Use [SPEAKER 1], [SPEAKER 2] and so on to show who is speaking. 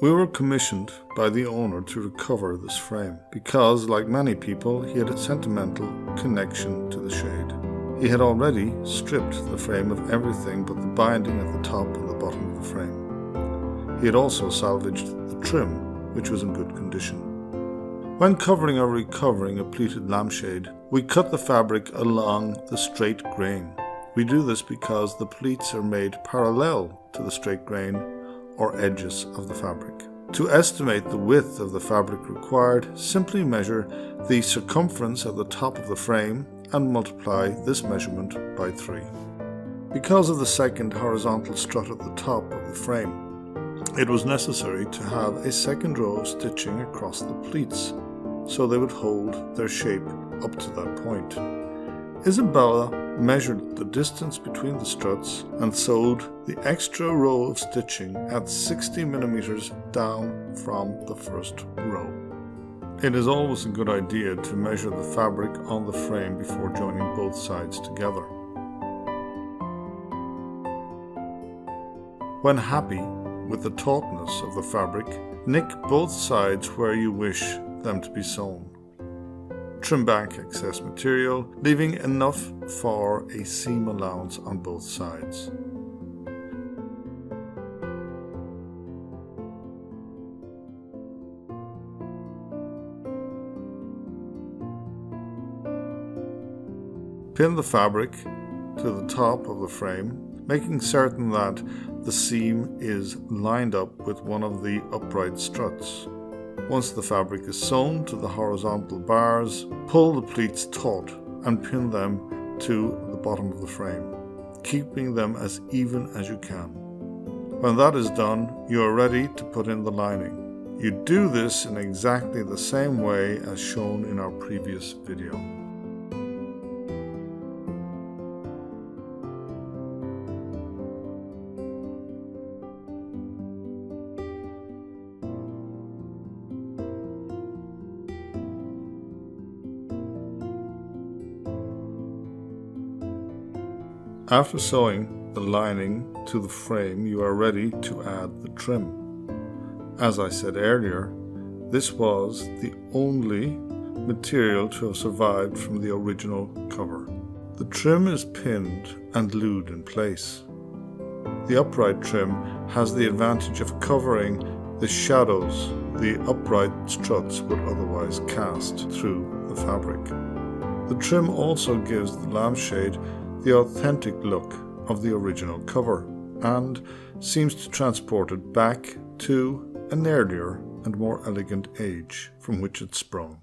[SPEAKER 1] We were commissioned by the owner to recover this frame because, like many people, he had a sentimental connection to the shade. He had already stripped the frame of everything but the binding at the top and the bottom of the frame. He had also salvaged the trim, which was in good condition. When covering or recovering a pleated lampshade, we cut the fabric along the straight grain. We do this because the pleats are made parallel to the straight grain or edges of the fabric. To estimate the width of the fabric required, simply measure the circumference at the top of the frame and multiply this measurement by 3. Because of the second horizontal strut at the top of the frame, it was necessary to have a second row of stitching across the pleats, so they would hold their shape up to that point. Isabella measured the distance between the struts and sewed the extra row of stitching at 60 millimeters down from the first row. It is always a good idea to measure the fabric on the frame before joining both sides together. When happy with the tautness of the fabric, nick both sides where you wish them to be sewn. Trim back excess material, leaving enough for a seam allowance on both sides. Pin the fabric to the top of the frame, making certain that the seam is lined up with one of the upright struts. Once the fabric is sewn to the horizontal bars, pull the pleats taut and pin them to the bottom of the frame, keeping them as even as you can. When that is done, you are ready to put in the lining. You do this in exactly the same way as shown in our previous video. After sewing the lining to the frame, you are ready to add the trim. As I said earlier, this was the only material to have survived from the original cover. The trim is pinned and glued in place. The upright trim has the advantage of covering the shadows the upright struts would otherwise cast through the fabric. The trim also gives the lampshade the authentic look of the original cover and seems to transport it back to an earlier and more elegant age from which it sprung.